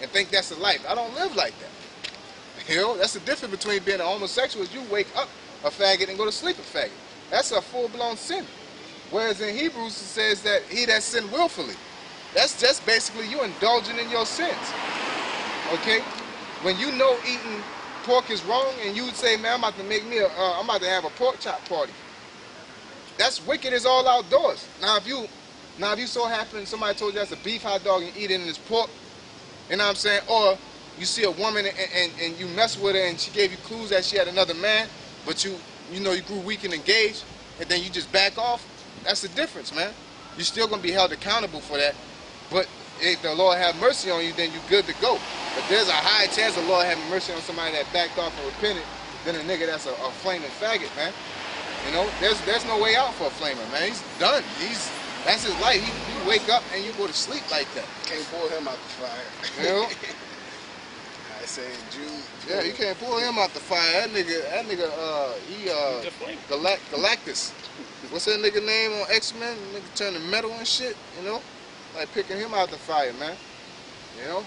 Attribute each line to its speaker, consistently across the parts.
Speaker 1: and think that's a life. I don't live like that. You know, that's the difference between being a homosexual is you wake up a faggot and go to sleep a faggot. That's a full-blown sin. Whereas in Hebrews it says that he that sinned willfully. That's just basically you indulging in your sins. Okay? When you know eating pork is wrong and you would say, man, I'm about to make me I'm about to have a pork chop party. That's wicked as all outdoors. Now if you so happen somebody told you that's a beef hot dog and eat it in this pork, you know what I'm saying? Or you see a woman and you mess with her and she gave you clues that she had another man, but you know you grew weak and engaged, and then you just back off. That's the difference, man. You're still gonna be held accountable for that. But if the Lord have mercy on you, then you're good to go. But there's a high chance the Lord having mercy on somebody that backed off and repented than a nigga that's a flaming faggot, man. You know, there's no way out for a flamer, man. He's done. That's his life. You wake up and you go to sleep like that.
Speaker 2: Can't pull him out the fire.
Speaker 1: You know?
Speaker 2: I say Jude.
Speaker 1: Yeah, you can't pull him out the fire. That nigga, Galactus. What's that nigga name on X-Men? Nigga turn to metal and shit, you know? Like picking him out the fire, man. You know?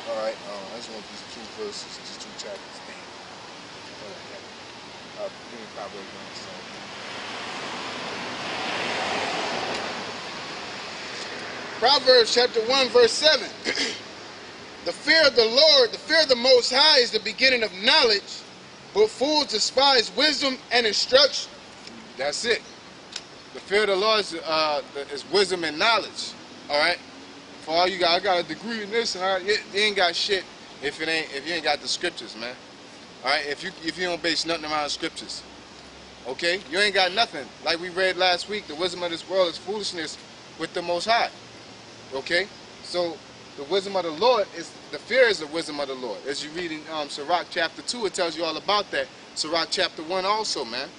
Speaker 1: Alright, I just want these 2 verses, these 2 chapters. Damn. Give me Proverbs 1.
Speaker 2: Proverbs chapter 1, verse 7. The fear of the Lord, the fear of the Most High is the beginning of knowledge, but fools despise wisdom and instruction.
Speaker 1: That's it. The fear of the Lord is wisdom and knowledge. All right. For all you got, I got a degree in this, and you ain't got shit if you ain't got the scriptures, man. All right. If you don't base nothing around the scriptures, okay, you ain't got nothing. Like we read last week, the wisdom of this world is foolishness with the Most High. Okay. So the wisdom of the Lord is the fear is the wisdom of the Lord. As you read in Sirach chapter 2, it tells you all about that. Sirach chapter 1 also, man.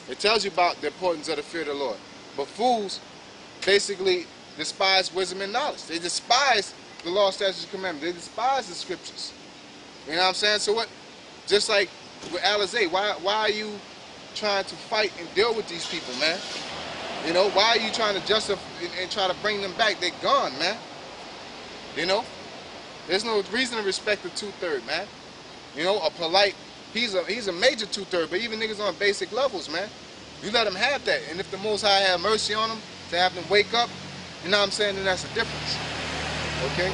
Speaker 1: It tells you about the importance of the fear of the Lord. But fools basically despise wisdom and knowledge. They despise the law, statutes, and commandments. They despise the scriptures. You know what I'm saying? So what? Just like with Alizé, why are you trying to fight and deal with these people, man? You know, why are you trying to justify and try to bring them back? They're gone, man. You know? There's no reason to respect the 2/3, man. You know, a polite, he's a major 2/3, but even niggas on basic levels, man. You let them have that. And if the Most High have mercy on them, to have them wake up, you know what I'm saying, then that's the difference. Okay?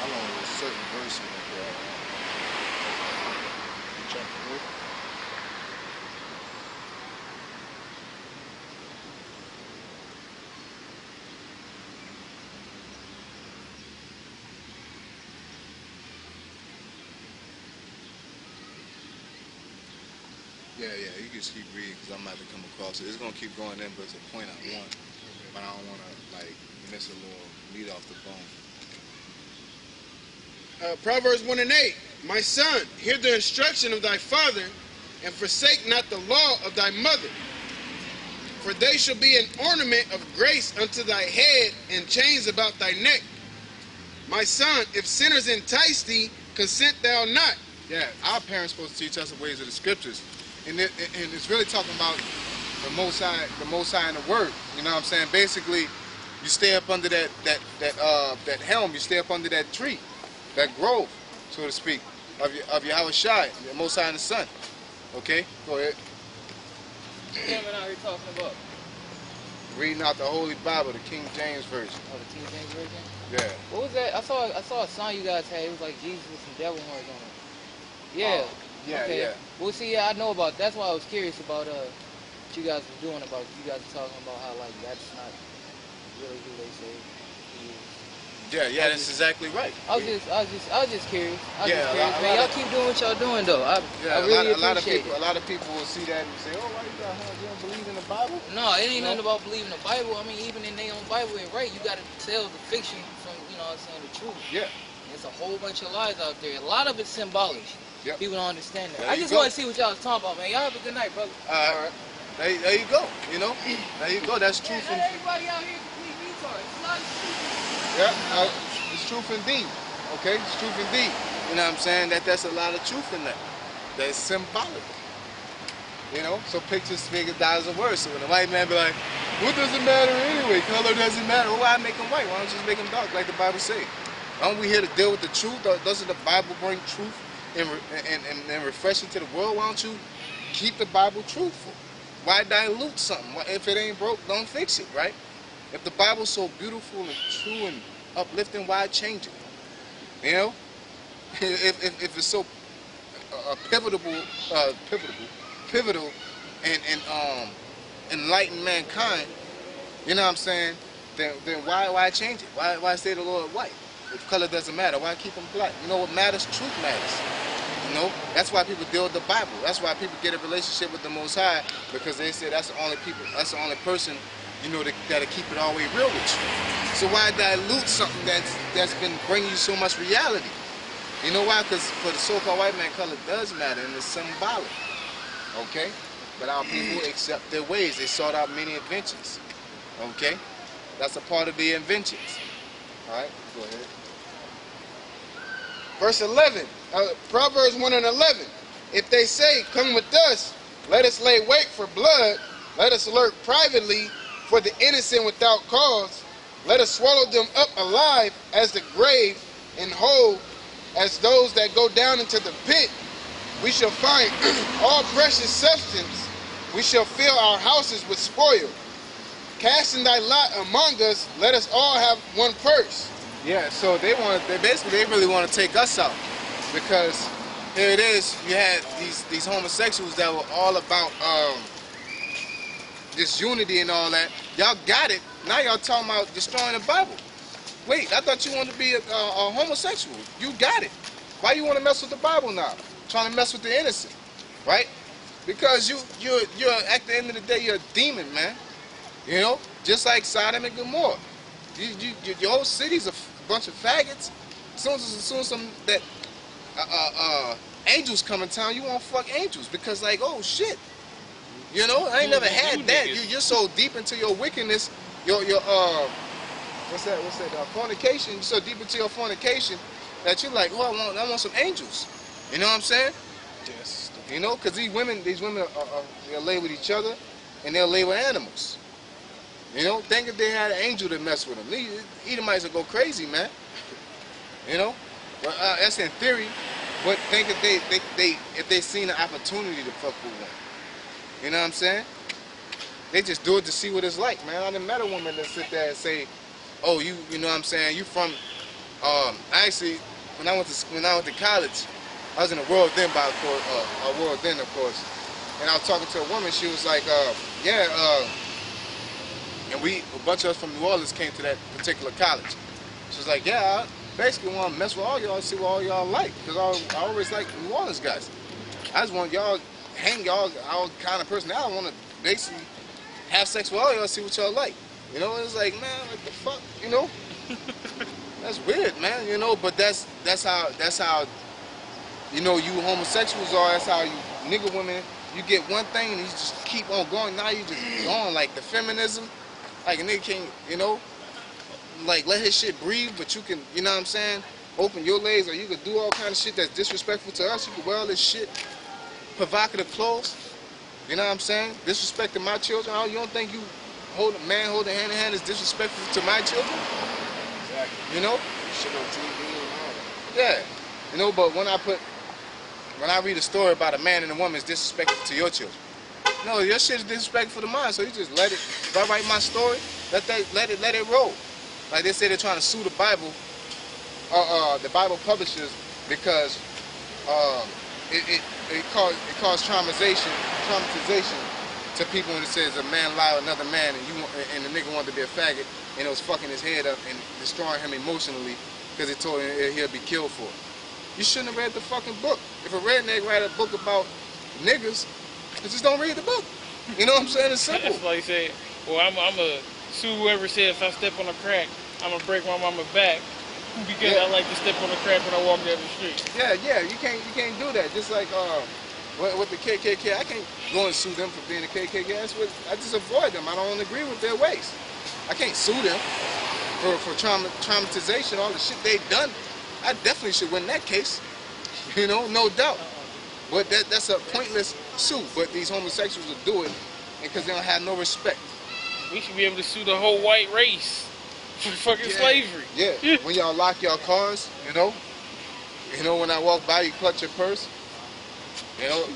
Speaker 1: I don't know, a certain verse in there. Chapter 3. Yeah, you can just keep reading because I'm about to come across it. It's going to keep going in, but it's a point I want. But I don't want to, like, miss a little meat off the bone.
Speaker 2: Proverbs 1 and 8. My son, hear the instruction of thy father, and forsake not the law of thy mother. For they shall be an ornament of grace unto thy head, and chains about thy neck. My son, if sinners entice thee, consent thou not.
Speaker 1: Yeah, our parents supposed to teach us the ways of the scriptures. And it's really talking about the Most High in the Word. You know what I'm saying? Basically, you stay up under that helm. You stay up under that tree, that grove, so to speak, of Yahweh Shai, the Most High in the Sun. Okay, go ahead.
Speaker 3: What are out here talking about?
Speaker 1: Reading out the Holy Bible, the King James Version.
Speaker 3: Oh, the King James Version?
Speaker 1: Yeah.
Speaker 3: What was that? I saw a song you guys had. It was like Jesus with some devil horns on it. Yeah.
Speaker 1: Yeah,
Speaker 3: okay.
Speaker 1: yeah.
Speaker 3: Well, see, I know about. That's why I was curious about what you guys were doing about. You guys were talking about how like that's not really who they say he is.
Speaker 1: Yeah, that's exactly right.
Speaker 3: I was just curious.
Speaker 1: Yeah,
Speaker 3: Man, y'all keep doing what y'all doing though. I really appreciate it.
Speaker 1: A lot of people will see that and say, "Oh, why you don't believe in the Bible?"
Speaker 3: No, it ain't nothing about believing the Bible. I mean, even in their own Bible, it right. You got to tell the fiction from, you know what I'm saying, the truth.
Speaker 1: Yeah.
Speaker 3: There's a whole bunch of lies out there. A lot of it's symbolic.
Speaker 1: Yep.
Speaker 3: People don't understand that.
Speaker 1: There
Speaker 3: I
Speaker 1: you
Speaker 3: just
Speaker 1: go.
Speaker 3: want to see what y'all was talking about, man. Y'all have a good night, brother.
Speaker 1: All right. There you go. You know, there you go. That's truth.
Speaker 3: Not everybody out here complete retards. It's a lot of stupid.
Speaker 1: Yeah, it's truth indeed. Okay, it's truth indeed. You know what I'm saying? That's a lot of truth in that. That's symbolic. You know, so pictures speak $1 a word. So when a white man be like, what does it matter anyway? Color doesn't matter. Well, why make him white? Why don't you just make him dark like the Bible say? Aren't we here to deal with the truth? Doesn't the Bible bring truth and refreshing to the world? Why don't you keep the Bible truthful? Why dilute something? If it ain't broke, don't fix it, right? If the Bible's so beautiful and true and uplifting, why change it? You know? If it's so pivotal and enlighten mankind, you know what I'm saying? Then why change it? Why say the Lord white? If color doesn't matter, why keep them black? You know what matters? Truth matters. You know, that's why people deal with the Bible. That's why people get a relationship with the Most High, because they say that's the only person, you know, that'll keep it all the way real with you. So why dilute something that's been bringing you so much reality? You know why? Because for the so-called white man, color does matter and it's symbolic. Okay? But our people accept their ways. They sought out many inventions. Okay? That's a part of the inventions. Alright, go ahead.
Speaker 2: Verse 11, Proverbs 1 and 11. If they say, come with us, let us lay wait for blood, let us lurk privately for the innocent without cause, let us swallow them up alive as the grave, and whole as those that go down into the pit, we shall find all precious substance, we shall fill our houses with spoil. Casting thy lot among us, let us all have one purse.
Speaker 1: Yeah, so they really want to take us out, because here it is. You had these homosexuals that were all about this unity and all that. Y'all got it. Now y'all talking about destroying the Bible. Wait, I thought you wanted to be a homosexual. You got it. Why you want to mess with the Bible now? Trying to mess with the innocent, right? Because you're at the end of the day, you're a demon, man. You know, just like Sodom and Gomorrah. Your whole city's a bunch of faggots. As soon as some that angels come in town, you want to fuck angels, because like, oh shit, you know, I ain't never had that. You're so deep into your wickedness, your what's that? Fornication. You're so deep into your fornication that you're like, oh, I want some angels. You know what I'm saying?
Speaker 2: Yes.
Speaker 1: You know, because these women they'll lay with each other and they'll lay with animals. You know, think if they had an angel to mess with them. These Edomites will go crazy, man. You know, well, that's in theory. But think if they seen an opportunity to fuck with one. You know what I'm saying? They just do it to see what it's like, man. I done met a woman that sit there and say, "Oh, you know what I'm saying? You from?" Actually, when I went to college, I was in a World Den of course, and I was talking to a woman. She was like, and a bunch of us from New Orleans came to that particular college. She was like, yeah, I basically want to mess with all y'all, see what all y'all like, because I always like New Orleans guys. I just want y'all hang y'all kind of person. I want to basically have sex with all y'all, see what y'all like. You know, it's like, man, what the fuck, you know? That's weird, man, you know, but that's how, you know, you homosexuals are. That's how you nigga women, you get one thing and you just keep on going. Now you just going, like the feminism, like a nigga can, you know, like let his shit breathe, but you can, you know what I'm saying, open your legs, or you could do all kind of shit that's disrespectful to us. You can wear all this shit, provocative clothes, you know what I'm saying, disrespecting my children. Oh, you don't think you holding hand in hand is disrespectful to my children?
Speaker 2: Exactly.
Speaker 1: You know?
Speaker 2: Shit on TV and all that.
Speaker 1: Yeah. You know, but when I read a story about a man and a woman is disrespectful to your children. No, your shit is disrespectful to mine, so you just let it. If I write my story, let it roll. Like they say, they're trying to sue the Bible publishers, because it caused traumatization to people when it says a man lied with another man and the nigga wanted to be a faggot and it was fucking his head up and destroying him emotionally because it told him he'll be killed for it. You shouldn't have read the fucking book. If a redneck write a book about niggas, just don't read the book. You know what I'm saying? It's simple.
Speaker 4: That's like saying, well, I'm going to sue whoever says if I step on a crack, I'm going to break my mama back because I like to step on a crack when I walk down the street.
Speaker 1: Yeah, you can't do that. Just like with the KKK, I can't go and sue them for being a KKK. I just avoid them. I don't agree with their ways. I can't sue them for traumatization, all the shit they've done. I definitely should win that case, you know, no doubt. But that's a pointless sue. But these homosexuals will do it because they don't have no respect.
Speaker 4: We should be able to sue the whole white race for fucking slavery.
Speaker 1: Yeah. When y'all lock your cars, you know, when I walk by, you clutch your purse. You know,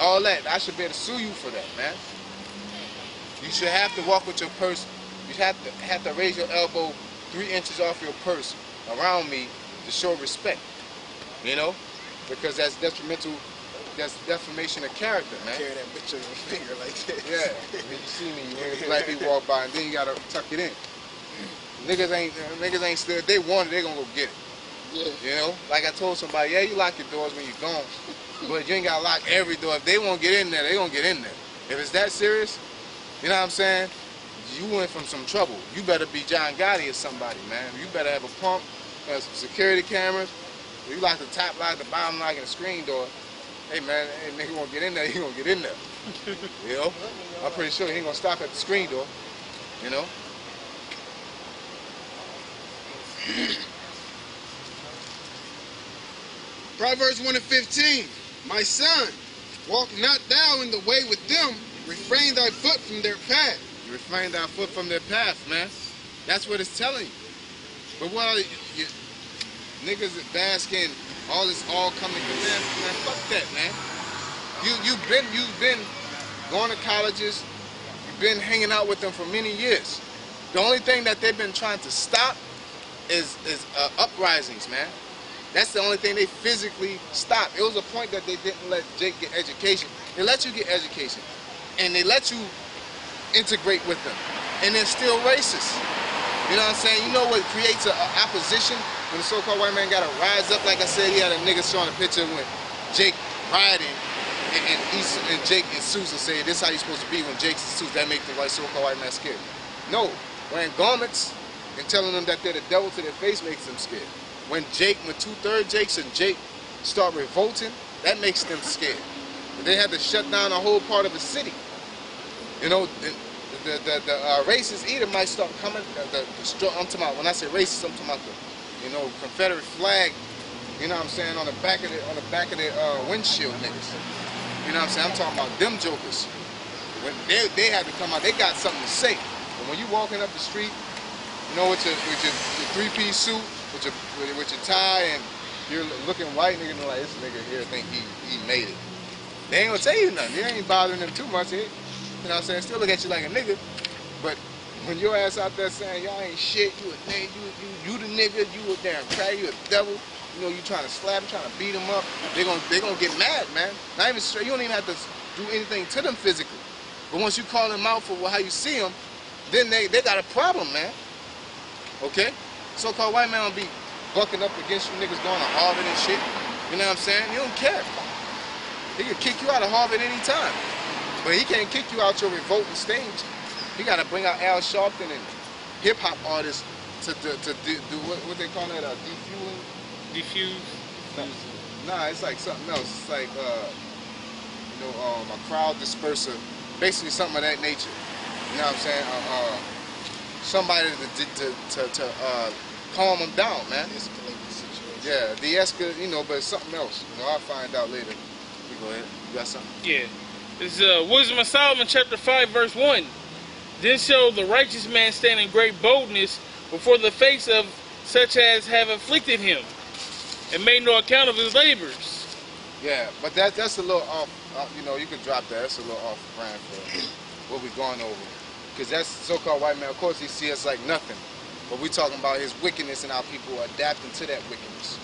Speaker 1: all that. I should be able to sue you for that, man. You should have to walk with your purse. You have to raise your elbow 3 inches off your purse around me to show respect. You know, because that's detrimental. That's defamation of character, man.
Speaker 2: Carry that bitch on your finger like that.
Speaker 1: Yeah. When you see me, when black people walk by, and then you gotta tuck it in. Niggas ain't still. They want it, they gonna go get it.
Speaker 2: Yeah.
Speaker 1: You know, like I told somebody, yeah, you lock your doors when you're gone, but you ain't gotta lock every door. If they won't get in there, they gonna get in there. If it's that serious, you know what I'm saying? You went from some trouble. You better be John Gotti or somebody, man. You better have a pump, some security cameras. You lock the top lock, the bottom lock, and the screen door. Hey man, hey, nigga won't get in there, he gonna get in there. You know? I'm pretty sure he ain't gonna stop at the screen door. You know?
Speaker 2: Proverbs 1:15. My son, walk not thou in the way with them, refrain thy foot from their path.
Speaker 1: You refrain thy foot from their path, man. That's what it's telling you. But what are you niggas that bask in all this all coming to them, man, fuck that, man. You've been going to colleges, you've been hanging out with them for many years. The only thing that they've been trying to stop is uprisings, man. That's the only thing they physically stopped. It was a point that they didn't let Jake get education. They let you get education, and they let you integrate with them, and they're still racist. You know what I'm saying? You know what creates an opposition when the so-called white man got to rise up? Like I said, he had a nigga showing a picture when Jake riding, and Jake and Susan say, this is how you're supposed to be when Jake's and Susan. That makes the so-called white man scared. No, wearing garments and telling them that they're the devil to their face makes them scared. When 2/3 Jakes and Jake start revolting, that makes them scared. They had to shut down a whole part of the city. You know, the racist either might start coming. I'm talking about, when I say racist, I'm talking about the, Confederate flag. You know what I'm saying, on the back of the windshield niggas. You know what I'm saying? I'm talking about them jokers. When they had to come out, they got something to say. But when you walking up the street, with your 3-piece suit, with your tie, and you're looking white, nigga, like, this nigga here think he made it. They ain't gonna tell you nothing. They ain't bothering them too much. You know what I'm saying? Still look at you like a nigga. But when your ass out there saying y'all ain't shit, you a nigga, you the nigga, you a damn crack, you a devil. You trying to slap them, trying to beat them up. They gonna get mad, man. Not even straight. You don't even have to do anything to them physically. But once you call them out for how you see them, then they got a problem, man. Okay? So-called white man will be bucking up against you niggas going to Harvard and shit. You know what I'm saying? You don't care. He can kick you out of Harvard any time. But he can't kick you out your revolting stage. He got to bring out Al Sharpton and hip-hop artists to do what they call that, defueling?
Speaker 4: Diffuse?
Speaker 1: Nah, it's like something else. It's like, a crowd disperser. Basically something of that nature. You know what I'm saying? Somebody to calm them down, man.
Speaker 2: Escalate the situation.
Speaker 1: Yeah, de-escalate, but it's something else. I'll find out later. You go ahead. You got something?
Speaker 4: Yeah. It's Wisdom of Solomon, chapter 5, verse 1. Then shall the righteous man stand in great boldness before the face of such as have afflicted him, and made no account of his labors.
Speaker 1: Yeah, but that's a little off. You could drop that. That's a little off brand for what we're going over. Because that's so-called white man. Of course, he sees us like nothing. But we're talking about his wickedness and how people are adapting to that wickedness.